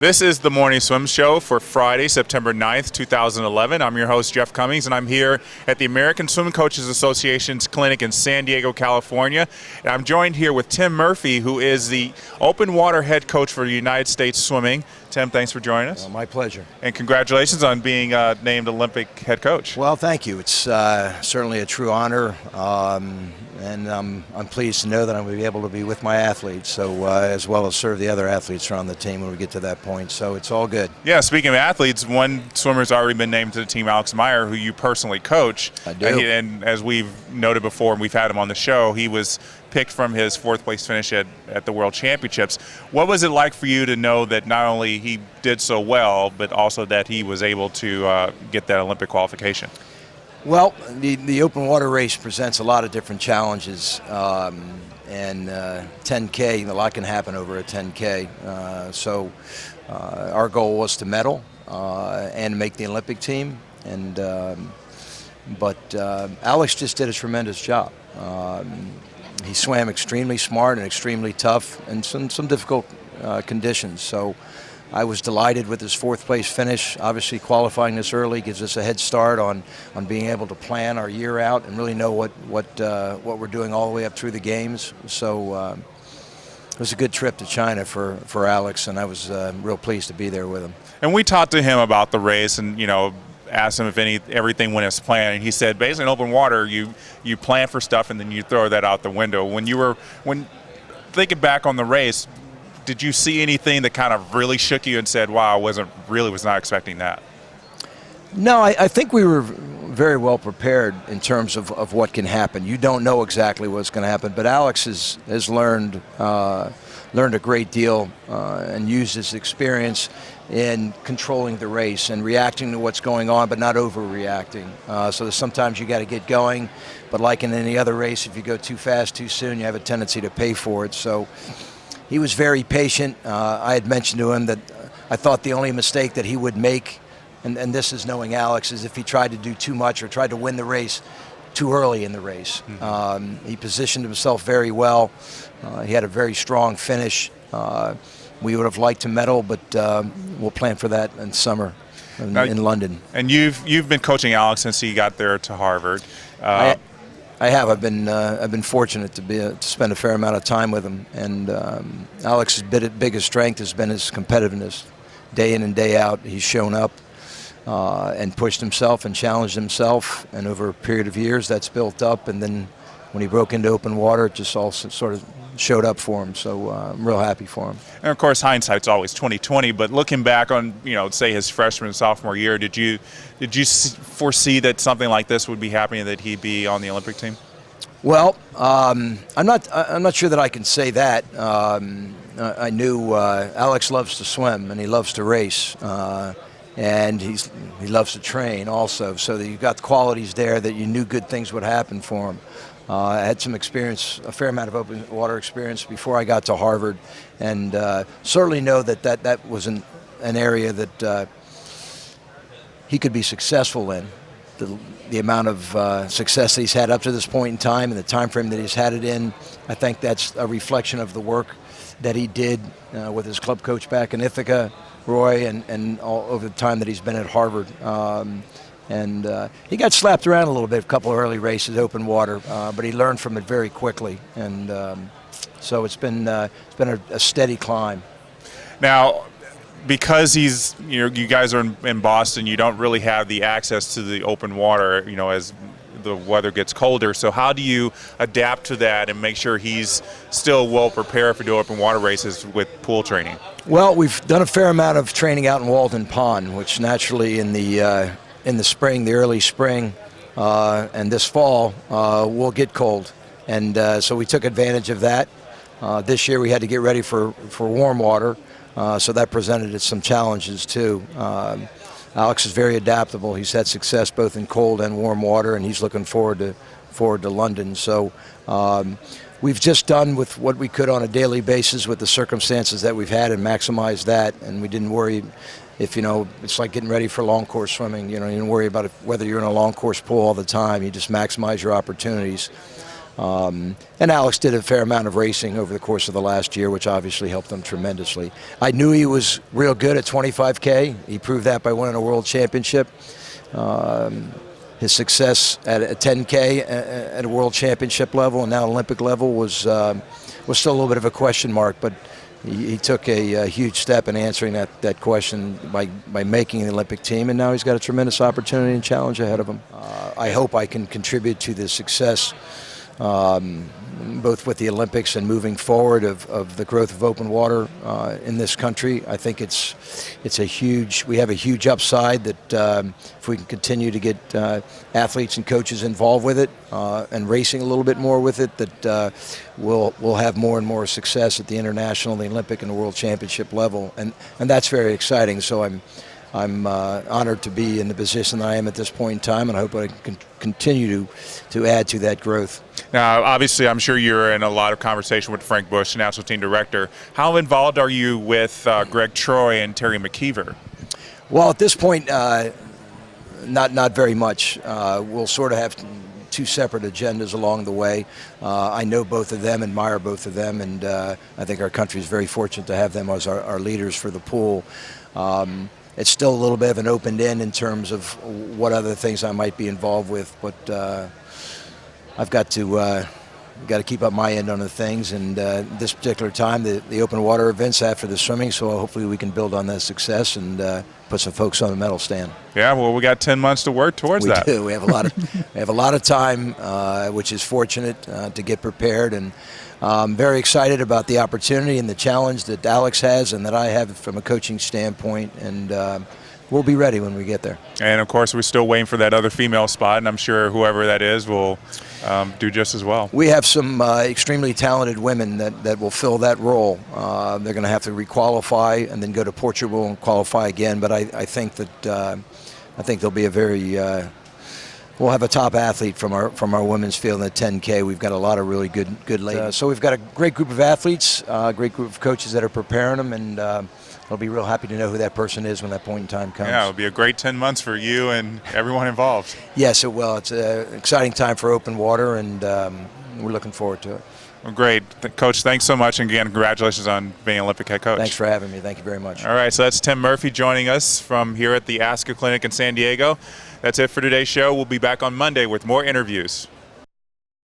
This is the Morning Swim Show for Friday, September 9th, 2011. I'm your host, Jeff Cummings, and I'm here at the American Swimming Coaches Association's clinic in San Diego, California. And I'm joined here with Tim Murphy, who is the open water head coach for the United States Swimming. Tim, thanks for joining us. My pleasure. And congratulations on being named Olympic head coach. Well, thank you. It's certainly a true honor, and I'm pleased to know that I'm going to be able to be with my athletes, so as well as serve the other athletes around the team when we get to that point. So it's all good. Yeah, speaking of athletes, one swimmer's already been named to the team, Alex Meyer, who you personally coach. I do. And as we've noted before, and we've had him on the show, he was picked from his fourth place finish at the World Championships. What was it like for you to know that not only he did so well, but also that he was able to get that Olympic qualification? Well, the open water race presents a lot of different challenges, and 10K, a lot can happen over a 10K. So our goal was to medal and make the Olympic team, but Alex just did a tremendous job. He swam extremely smart and extremely tough in some difficult conditions. So I was delighted with his fourth place finish. Obviously qualifying this early gives us a head start on being able to plan our year out and really know what we're doing all the way up through the games. So it was a good trip to China for Alex, and I was real pleased to be there with him. And we talked to him about the race and, asked him if everything went as planned, and he said basically in open water you plan for stuff and then you throw that out the window. When thinking back on the race, did you see anything that kind of really shook you and said, wow, I was not expecting that? No, I think we were very well prepared in terms of what can happen. You don't know exactly what's going to happen, but Alex has learned a great deal and used his experience in controlling the race and reacting to what's going on, but not overreacting. So sometimes you got to get going, but like in any other race, if you go too fast, too soon, you have a tendency to pay for it. So he was very patient. I had mentioned to him that I thought the only mistake that he would make, and this is knowing Alex, is if he tried to do too much or tried to win the race too early in the race. Mm-hmm. He positioned himself very well. He had a very strong finish. We would have liked to medal, but we'll plan for that in summer in London. And you've been coaching Alex since he got there to Harvard. I have. I've been fortunate to spend a fair amount of time with him. And Alex's biggest strength has been his competitiveness. Day in and day out, he's shown up and pushed himself and challenged himself. And over a period of years, that's built up. And then when he broke into open water, it just all sort of showed up for him. So I'm real happy for him. And of course, hindsight's always 20/20. But looking back on, say his freshman and sophomore year, did you foresee that something like this would be happening, that he'd be on the Olympic team? Well, I'm not sure that I can say that. I knew Alex loves to swim and he loves to race, and he loves to train also. So that you've got qualities there that you knew good things would happen for him. I had some experience, a fair amount of open water experience before I got to Harvard, and certainly know that was an area that he could be successful in. The amount of success that he's had up to this point in time and the time frame that he's had it in, I think that's a reflection of the work that he did with his club coach back in Ithaca, Roy, and all over the time that he's been at Harvard. And he got slapped around a little bit, a couple of early races, open water, but he learned from it very quickly. And so it's been a steady climb. Now, because you guys are in Boston, you don't really have the access to the open water, as the weather gets colder. So how do you adapt to that and make sure he's still well prepared for the open water races with pool training? Well, we've done a fair amount of training out in Walden Pond, which naturally in the spring, the early spring, and this fall will get cold. And so we took advantage of that. This year we had to get ready for warm water. So that presented us some challenges too. Alex is very adaptable. He's had success both in cold and warm water, and he's looking forward to London. So we've just done with what we could on a daily basis with the circumstances that we've had and maximized that, and we didn't worry if, it's like getting ready for long course swimming. You don't worry about whether you're in a long course pool all the time. You just maximize your opportunities. And Alex did a fair amount of racing over the course of the last year, which obviously helped him tremendously. I knew he was real good at 25K. He proved that by winning a world championship. His success at a 10K at a world championship level and now Olympic level was still a little bit of a question mark, but he took a huge step in answering that question by making the Olympic team, and now he's got a tremendous opportunity and challenge ahead of him. I hope I can contribute to the success both with the Olympics and moving forward of the growth of open water in this country. I think we have a huge upside that if we can continue to get athletes and coaches involved with it and racing a little bit more with it, that we'll have more and more success at the international, the Olympic, and the World Championship level, and that's very exciting. So I'm honored to be in the position that I am at this point in time, and I hope I can continue to add to that growth. Now, obviously, I'm sure you're in a lot of conversation with Frank Bush, the national team director. How involved are you with Greg Troy and Terry McKeever? Well, at this point, not very much. We'll sort of have two separate agendas along the way. I know both of them, admire both of them, and I think our country is very fortunate to have them as our leaders for the pool. It's still a little bit of an open end in terms of what other things I might be involved with, but I've got to keep up my end on the things, and this particular time, the open water events after the swimming, so hopefully we can build on that success and put some folks on the medal stand. Yeah, well, we got 10 months to work towards that. We do. We have a lot of time, which is fortunate to get prepared, and I'm very excited about the opportunity and the challenge that Alex has and that I have from a coaching standpoint, and we'll be ready when we get there. And, of course, we're still waiting for that other female spot, and I'm sure whoever that is will do just as well. We have some extremely talented women that will fill that role. They're going to have to requalify and then go to Portugal and qualify again, but I think that they'll be a very we'll have a top athlete from our women's field in the 10K. We've got a lot of really good ladies. So we've got a great group of athletes, a great group of coaches that are preparing them, and I'll be real happy to know who that person is when that point in time comes. Yeah, it'll be a great 10 months for you and everyone involved. Yes, it will. It's an exciting time for open water, and we're looking forward to it. Well, great. Coach, thanks so much. And again, congratulations on being Olympic head coach. Thanks for having me. Thank you very much. All right, so that's Tim Murphy joining us from here at the ASCA Clinic in San Diego. That's it for today's show. We'll be back on Monday with more interviews.